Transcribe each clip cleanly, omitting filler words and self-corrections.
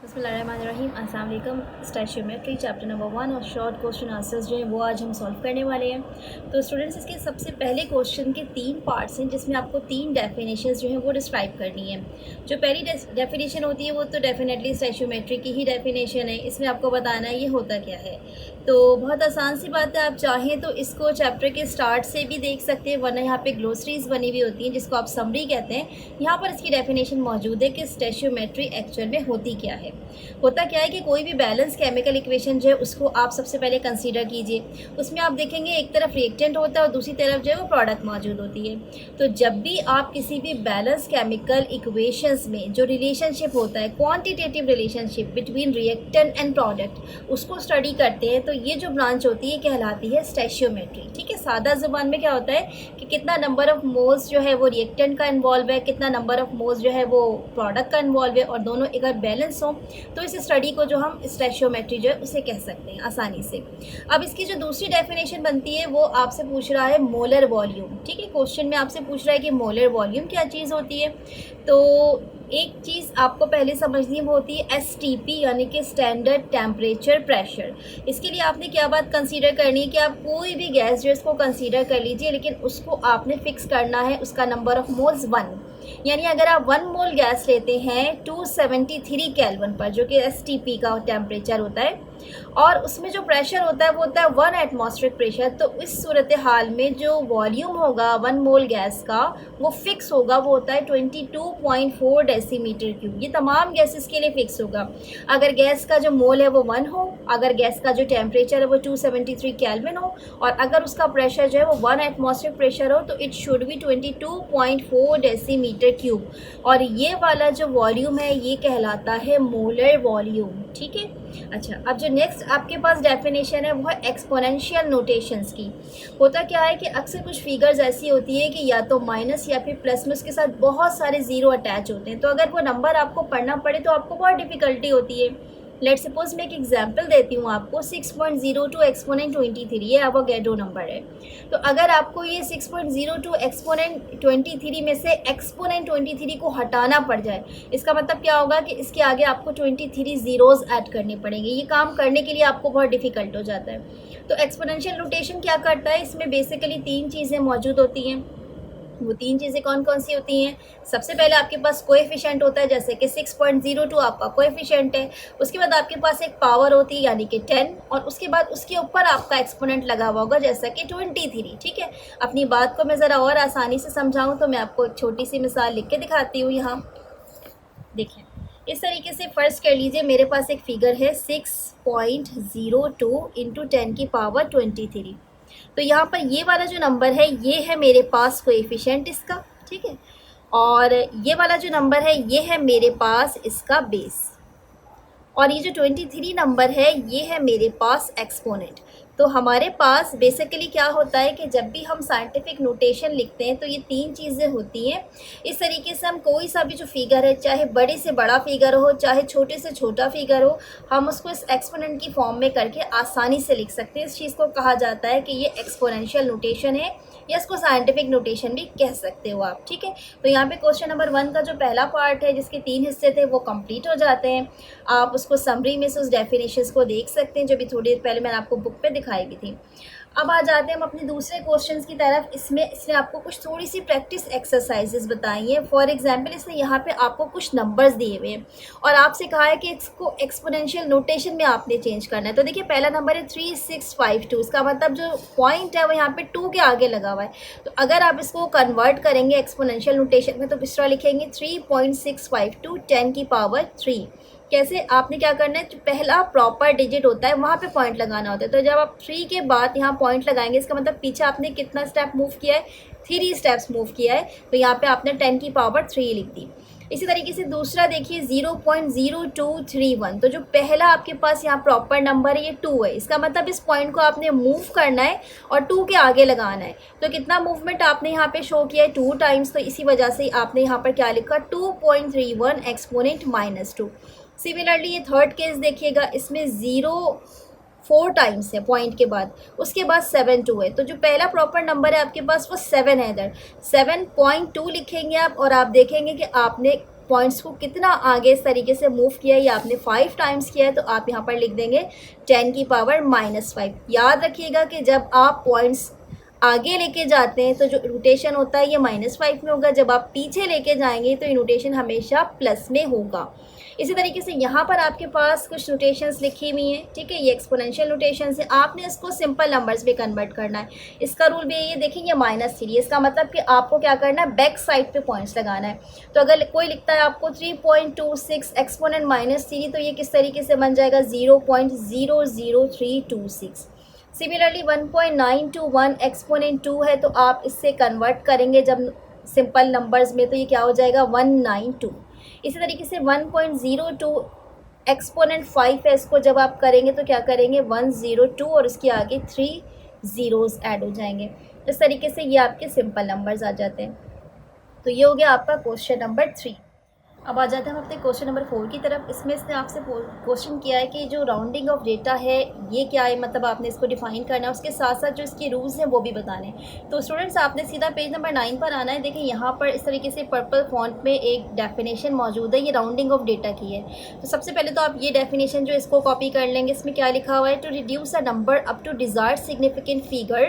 बिस्मिल्लाहिर्रहमानिर्रहीम। अस्सलाम वालेकुम। स्टैचियोमेट्री चैप्टर नंबर 1 और शॉर्ट क्वेश्चन आंसर्स जो हैं वो आज हम सॉल्व करने वाले हैं। तो स्टूडेंट्स, इसके सबसे पहले क्वेश्चन के 3 पार्ट्स हैं जिसमें आपको 3 डेफिनेशंस जो हैं वो डिस्क्राइब करनी है। जो पहली डेफिनेशन होती है वो तो डेफिनेटली स्टैचियोमेट्री की ही डेफिनेशन है। इसमें आपको बताना है ये होता क्या है। तो बहुत आसान सी बात है, आप चाहें तो इसको चैप्टर के स्टार्ट से भी देख सकते हैं, वरना यहाँ पे ग्लोसरीज बनी हुई होती हैं जिसको आप समरी कहते हैं। यहाँ पर इसकी डेफिनेशन मौजूद है कि स्टैचियोमेट्री एक्चुअल में होती क्या है। होता क्या है कि कोई भी बैलेंस केमिकल इक्वेशन जो है उसको आप सबसे पहले कंसीडर कीजिए। उसमें आप देखेंगे एक तरफ रिएक्टेंट होता है और दूसरी तरफ जो है वो प्रोडक्ट मौजूद होती है। तो जब भी आप किसी भी बैलेंस केमिकल इक्वेशंस में जो रिलेशनशिप होता है, quantitative relationship between reactant and product, उसको स्टडी करते हैं तो ये जो ब्रांच होती है कहलाती है स्टैचियोमेट्री। ठीक है, सादा जुबान में क्या होता है कि कितना नंबर ऑफ मोल्स जो है वो रिएक्टेंट का इन्वॉल्व है, कितना नंबर ऑफ मोल्स जो है वो प्रोडक्ट का इन्वॉल्व है, और दोनों अगर बैलेंस हो तो इस स्टडी को जो हम स्टैचियोमेट्री जो है उसे कह सकते हैं आसानी से। अब इसकी जो दूसरी डेफिनेशन बनती है वो आपसे पूछ रहा है मोलर वॉल्यूम। ठीक है, क्वेश्चन में आपसे पूछ रहा है कि मोलर वॉल्यूम क्या चीज़ होती है। तो एक चीज़ आपको पहले समझनी होती है STP, यानी कि स्टैंडर्ड टेम्परेचर प्रेशर। इसके लिए आपने क्या बात कंसीडर करनी है कि आप कोई भी गैस जो इसको कंसीडर कर लीजिए, लेकिन उसको आपने फिक्स करना है उसका नंबर ऑफ मोल्स 1। यानी अगर आप 1 मोल गैस लेते हैं 273 केल्विन पर, जो कि STP का टेम्परेचर होता है, और उसमें जो प्रेशर होता है वो होता है 1 एटमॉस्फेरिक प्रेशर, तो इस सूरत हाल में जो वॉल्यूम होगा 1 मोल गैस का वो फिक्स होगा, वो होता है 22.4 डेसीमीटर क्यूब। ये तमाम गैसेस के लिए फिक्स होगा। अगर गैस का जो मोल है वो 1 हो, अगर गैस का जो टेम्परेचर है वो 273 केल्विन हो, और अगर उसका प्रेशर जो है वो 1 एटमॉस्फेरिक प्रेशर हो, तो it should be 22.4 decimetre cube. और ये वाला जो वॉल्यूम है ये कहलाता है मोलर वॉल्यूम। ठीक है, अच्छा, अब जो नेक्स्ट आपके पास डेफिनेशन है वो है एक्सपोनेंशियल नोटेशंस की। होता क्या है कि अक्सर कुछ फिगर्स ऐसी होती है कि या तो माइनस या फिर प्लस में उसके साथ बहुत सारे ज़ीरो अटैच होते हैं, तो अगर वो नंबर आपको पढ़ना पड़े तो आपको बहुत डिफ़िकल्टी होती है। लेट सपोज मैं एक एग्जांपल देती हूँ आपको, 6.02 एक्सपोनेंट 23, ये एवोगैड्रो नंबर है। तो अगर आपको ये 6.02 एक्सपोनेंट 23 में से एक्सपोनेंट 23 को हटाना पड़ जाए, इसका मतलब क्या होगा कि इसके आगे आपको 23 ज़ीरोज़ ऐड करने पड़ेंगे। ये काम करने के लिए आपको बहुत डिफ़िकल्ट हो जाता है। तो एक्सपोनेंशियल नोटेशन क्या करता है, इसमें बेसिकली 3 चीज़ें मौजूद होती हैं। वो 3 चीज़ें कौन कौन सी होती हैं? सबसे पहले आपके पास कोएफिशिएंट होता है, जैसे कि 6.02 आपका कोएफिशिएंट है। उसके बाद आपके पास एक पावर होती है यानी कि 10, और उसके बाद उसके ऊपर आपका एक्सपोनेंट लगा हुआ होगा जैसा कि 23। ठीक है, अपनी बात को मैं ज़रा और आसानी से समझाऊँ तो मैं आपको एक छोटी सी मिसाल लिख के दिखाती हूँ। यहाँ देखिए, इस तरीके से फ़र्ज़ कर लीजिए मेरे पास एक फ़िगर है 6.02 इंटू 10 की पावर 23। तो यहाँ पर ये वाला जो नंबर है ये है मेरे पास कोएफिशिएंट इसका। ठीक है, और ये वाला जो नंबर है ये है मेरे पास इसका बेस, और ये जो 23 नंबर है ये है मेरे पास एक्सपोनेंट। तो हमारे पास बेसिकली क्या होता है कि जब भी हम साइंटिफिक नोटेशन लिखते हैं तो ये 3 चीज़ें होती हैं। इस तरीके से हम कोई सा भी जो फिगर है, चाहे बड़े से बड़ा फिगर हो चाहे छोटे से छोटा फिगर हो, हम उसको इस एक्सपोनेंट की फॉर्म में करके आसानी से लिख सकते हैं। इस चीज़ को कहा जाता है कि ये एक्सपोनेंशियल नोटेशन है, या इसको साइंटिफिक नोटेशन भी कह सकते हो आप। ठीक है, तो यहाँ पे क्वेश्चन नंबर 1 का जो पहला पार्ट है जिसके 3 हिस्से थे वो कंप्लीट हो जाते हैं। आप उसको समरी में से उस डेफिनेशंस को देख सकते हैं जो भी थोड़ी देर पहले मैंने आपको बुक पे दिखाई भी थी। अब आ जाते हैं हम अपने दूसरे क्वेश्चंस की तरफ। इसने आपको कुछ थोड़ी सी प्रैक्टिस एक्सरसाइजेस बताई हैं। फॉर एग्जांपल इसने यहाँ पे आपको कुछ नंबर्स दिए हुए हैं और आपसे कहा है कि इसको एक्सपोनेंशियल नोटेशन में आपने चेंज करना है। तो देखिए, पहला नंबर है 3652, इसका मतलब जो पॉइंट है वो यहाँ पे 2 के आगे लगा हुआ है। तो अगर आप इसको कन्वर्ट करेंगे एक्सपोनेंशियल नोटेशन में तो किस तरह लिखेंगे, 3.652 10 की पावर 3। कैसे, आपने क्या करना है, जो पहला प्रॉपर डिजिट होता है वहाँ पे पॉइंट लगाना होता है। तो जब आप 3 के बाद यहाँ पॉइंट लगाएंगे, इसका मतलब पीछे आपने कितना स्टेप मूव किया है, 3 स्टेप्स मूव किया है। तो यहाँ पे आपने 10 की पावर 3 लिख दी। इसी तरीके से दूसरा देखिए 0.0231, तो जो पहला आपके पास यहाँ प्रॉपर नंबर है ये 2 है। इसका मतलब इस पॉइंट को आपने मूव करना है और 2 के आगे लगाना है। तो कितना मूवमेंट आपने यहाँ पे शो किया है, 2 टाइम्स। तो इसी वजह से आपने यहाँ पर क्या लिखा, 2.31 एक्सपोनेंट -2। सिमिलरली ये थर्ड केस देखिएगा, इसमें 4 टाइम्स है पॉइंट के बाद, उसके बाद 7 है। तो जो पहला प्रॉपर नंबर है आपके पास वो 7 है। इधर 7.2 लिखेंगे आप, और आप देखेंगे कि आपने पॉइंट्स को कितना आगे इस तरीके से मूव किया है, ये आपने 5 टाइम्स किया है, तो आप यहाँ पर लिख देंगे 10⁻⁻5। याद रखिएगा कि जब आप पॉइंट्स आगे लेके जाते हैं तो जो रोटेशन होता है ये -5 में होगा, जब आप पीछे लेके जाएंगे तो ये रोटेशन हमेशा प्लस में होगा। इसी तरीके से यहाँ पर आपके पास कुछ नोटेशंस लिखी हुई हैं, ठीक है, ये एक्सपोनेंशियल नोटेशंस है, आपने इसको सिंपल नंबर्स में कन्वर्ट करना है। इसका रूल भी ये देखेंगे -3, इसका मतलब कि आपको क्या करना है, बैक साइड पे पॉइंट्स लगाना है। तो अगर कोई लिखता है आपको 3.26 एक्सपोनेंट -3, तो ये किस तरीके से बन जाएगा 0.00326। सिमिलरली 1.921 एक्सपोनेंट 2 है, तो आप इससे कन्वर्ट करेंगे जब सिंपल नंबर्स में, तो ये क्या हो जाएगा 192। इसी तरीके से 1.02 एक्सपोनेंट 5 है, इसको जब आप करेंगे तो क्या करेंगे 102 और इसके आगे 3 ज़ीरोज़ ऐड हो जाएंगे। इस तरीके से ये आपके सिंपल नंबर्स आ जाते हैं। तो ये हो गया आपका क्वेश्चन नंबर 3। अब आ जाते हैं हम अपने क्वेश्चन नंबर 4 की तरफ। इसमें इसने आपसे क्वेश्चन किया है कि जो राउंडिंग ऑफ डेटा है ये क्या है, मतलब आपने इसको डिफाइन करना है, उसके साथ साथ जो इसके रूल्स हैं वो भी बताने हैं। तो स्टूडेंट्स आपने सीधा पेज नंबर 9 पर आना है। देखिए यहाँ पर इस तरीके से पर्पल फॉन्ट में एक डेफिनेशन मौजूद है, ये राउंडिंग ऑफ डेटा की है। तो सबसे पहले तो आप ये डेफिनेशन जो इसको कॉपी कर लेंगे। इसमें क्या लिखा हुआ है, to reduce a number up to desired significant figure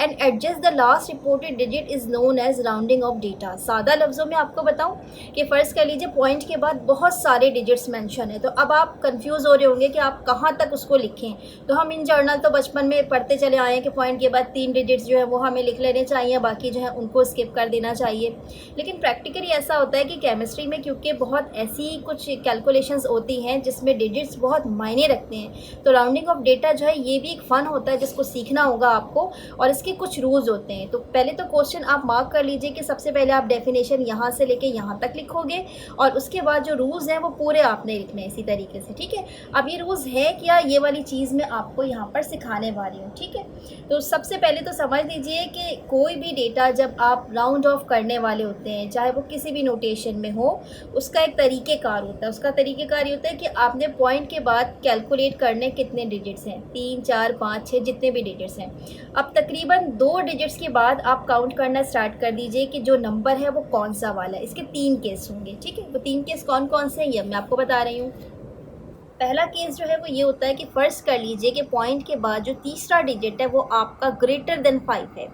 and adjust the last reported digit is known as rounding off data. सादा लफ्ज़ों में आपको बताऊँ कि फ़र्ज़ कर लीजिए पॉइंट के बाद बहुत सारे डिजिट्स मेंशन है, तो अब आप कंफ्यूज हो रहे होंगे कि आप कहाँ तक उसको लिखें। तो हम इन जर्नल तो बचपन में पढ़ते चले आए हैं कि पॉइंट के बाद 3 डिजिट्स जो है वो हमें लिख लेने चाहिए, बाकी जो है उनको स्किप कर देना चाहिए। लेकिन प्रैक्टिकली ऐसा होता है कि केमिस्ट्री में क्योंकि बहुत ऐसी कुछ कैलकुलेशंस होती हैं जिसमें डिजिट्स बहुत मायने रखते हैं, तो राउंडिंग ऑफ डेटा जो है ये भी एक फ़न होता है जिसको सीखना होगा आपको, और इसके कुछ रूल्स होते हैं। तो पहले तो क्वेश्चन आप मार्क कर लीजिए कि सबसे पहले आप डेफिनेशन यहाँ से लेके यहाँ तक लिखोगे, और उसके बाद जो रूल्स हैं वो पूरे आपने लिखने हैं इसी तरीके से, ठीक है। अब ये रूल्स है क्या, ये वाली चीज़ मैं आपको यहाँ पर सिखाने वाली हूँ, ठीक है। तो सबसे पहले तो समझ लीजिए कि कोई भी डेटा जब आप राउंड ऑफ करने वाले होते हैं, चाहे वो किसी भी नोटेशन में हो, उसका एक तरीक़ेकार होता है। उसका तरीक़ेकार ये होता है कि आपने पॉइंट के बाद कैलकुलेट करने कितने डिजिट्स हैं, 3, 4, 5, 6 जितने भी डिजिट्स हैं। अब तकरीबन 2 डिजिट्स के बाद आप काउंट करना स्टार्ट कर दीजिए कि जो नंबर है वो कौन सा वाला है। इसके 3 केस होंगे, ठीक है। वो 3 केस कौन कौन से हैं ये मैं आपको बता रही हूँ। पहला केस जो है वो ये होता है कि फ़र्ज़ कर लीजिए कि पॉइंट के बाद जो तीसरा डिजिट है वो आपका ग्रेटर देन 5 है,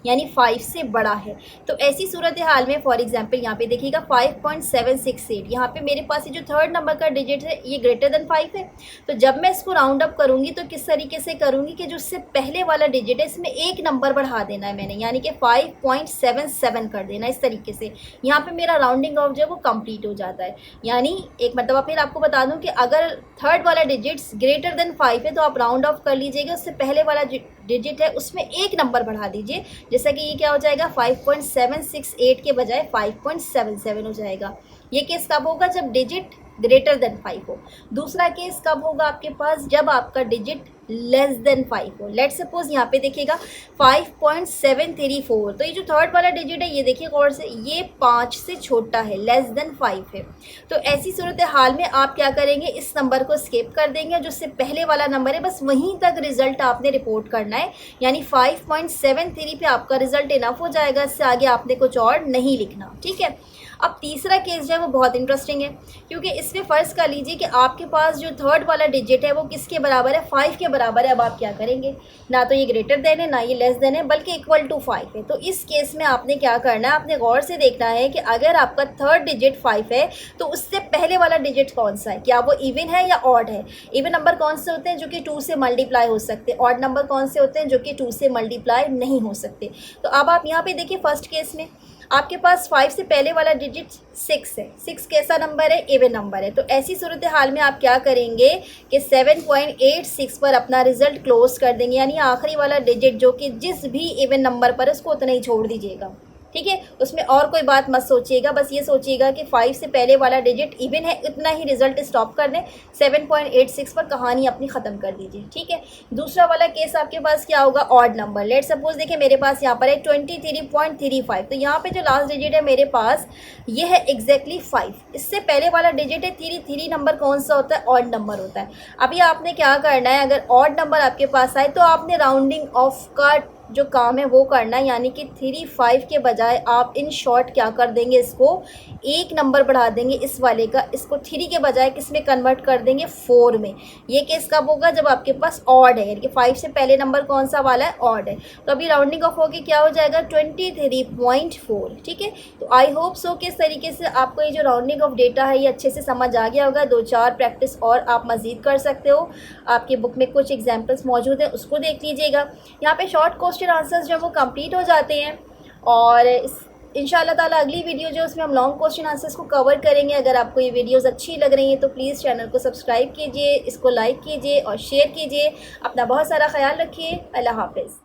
यानी 5 से बड़ा है। तो ऐसी सूरत हाल में फॉर एग्जांपल यहाँ पे देखिएगा 5.768, यहाँ पे मेरे पास ये जो थर्ड नंबर का डिजिट है ये ग्रेटर देन 5 है। तो जब मैं इसको राउंड अप करूँगी तो किस तरीके से करूँगी कि जो इससे पहले वाला डिजिट है इसमें एक नंबर बढ़ा देना है मैंने, यानी कि 5.77 कर देना। इस तरीके से यहाँ पर मेरा राउंडिंग ऑफ जो है वो कम्प्लीट हो जाता है। यानी एक मतलब फिर आपको बता दूँ कि अगर थर्ड वाला डिजिट्स ग्रेटर देन 5 है तो आप राउंड ऑफ कर लीजिएगा, उससे पहले वाला डिजिट है उसमें एक नंबर बढ़ा दीजिए, जैसा कि ये क्या हो जाएगा 5.768 के बजाय 5.77 हो जाएगा। ये केस कब होगा, जब डिजिट ग्रेटर देन 5 हो। दूसरा केस कब होगा आपके पास, जब आपका डिजिट लेस देन 5 हो। लेट्स सपोज यहाँ पे देखिएगा 5.734, तो ये जो थर्ड वाला डिजिट है ये देखिए गौर से, ये 5 से छोटा है, लेस देन 5 है। तो ऐसी सूरत हाल में आप क्या करेंगे, इस नंबर को स्किप कर देंगे, जो उससे पहले वाला नंबर है बस वहीं तक रिजल्ट आपने रिपोर्ट करना है, यानी 5.73 पे आपका रिजल्ट इनफ हो जाएगा, इससे आगे आपने कुछ और नहीं लिखना, ठीक है। अब तीसरा केस जो है वो बहुत इंटरेस्टिंग है, क्योंकि इसमें फ़र्ज़ कर लीजिए कि आपके पास जो थर्ड वाला डिजिट है वो किसके बराबर है, 5 के बराबर है। अब आप क्या करेंगे, ना तो ये ग्रेटर देन है ना ये लेस देन है, बल्कि इक्वल टू 5 है। तो इस केस में आपने क्या करना है, आपने गौर से देखना है कि अगर आपका थर्ड डिजिट 5 है तो उससे पहले वाला डिजिट कौन सा है, क्या वो इवन है या ऑड है। इवन नंबर कौन से होते हैं, जो कि 2 से मल्टीप्लाई हो सकते हैं। ऑड नंबर कौन से होते हैं, जो कि 2 से मल्टीप्लाई नहीं हो सकते। तो अब आप यहाँ पे देखिए फर्स्ट केस में आपके पास 5 से पहले वाला डिजिट 6 है। 6 कैसा नंबर है, इवन नंबर है। तो ऐसी सूरत हाल में आप क्या करेंगे कि 7.86 पर अपना रिजल्ट क्लोज कर देंगे, यानी आखिरी वाला डिजिट जो कि जिस भी इवन नंबर पर उसको उतना ही छोड़ दीजिएगा, ठीक है। उसमें और कोई बात मत सोचिएगा, बस ये सोचिएगा कि 5 से पहले वाला डिजिट इवन है, इतना ही रिजल्ट स्टॉप कर दें, 7.86 पर कहानी अपनी ख़त्म कर दीजिए, ठीक है। दूसरा वाला केस आपके पास क्या होगा, ऑड नंबर। लेट सपोज देखिए मेरे पास यहाँ पर है 23.35, तो यहाँ पे जो लास्ट डिजिट है मेरे पास ये है एग्जैक्टली 5। इससे पहले वाला डिजिट है 3 नंबर कौन सा होता है, ऑड नंबर होता है। अभी आपने क्या करना है, अगर ऑड नंबर आपके पास आए तो आपने राउंडिंग ऑफ का जो काम है वो करना है, यानी कि 3 5 के बजाय आप इन शॉर्ट क्या कर देंगे, इसको 1 नंबर बढ़ा देंगे इस वाले का, इसको 3 के बजाय किस में कन्वर्ट कर देंगे, 4 में। ये केस कब होगा, जब आपके पास ऑड है, यानी कि 5 से पहले नंबर कौन सा वाला है, ऑड है। तो अभी राउंडिंग ऑफ होके क्या हो जाएगा, 23.4। ठीक है, तो आई होप सो कि इस तरीके से आपको ये जो राउंडिंग ऑफ डेटा है ये अच्छे से समझ आ गया होगा। 2-4 प्रैक्टिस और आप मज़ीद कर सकते हो, आपकी बुक में कुछ एग्जाम्पल्स मौजूद हैं, उसको देख लीजिएगा। यहाँ पे शॉर्ट क्वेश्चन आंसर्स जो वो कंप्लीट हो जाते हैं, और इस इंशाल्लाह ताला अगली वीडियो जो उसमें हम लॉन्ग क्वेश्चन आंसर्स को कवर करेंगे। अगर आपको ये वीडियोस अच्छी लग रही हैं तो प्लीज़ चैनल को सब्सक्राइब कीजिए, इसको लाइक कीजिए और शेयर कीजिए। अपना बहुत सारा ख्याल रखिए। अल्लाह हाफ़िज़।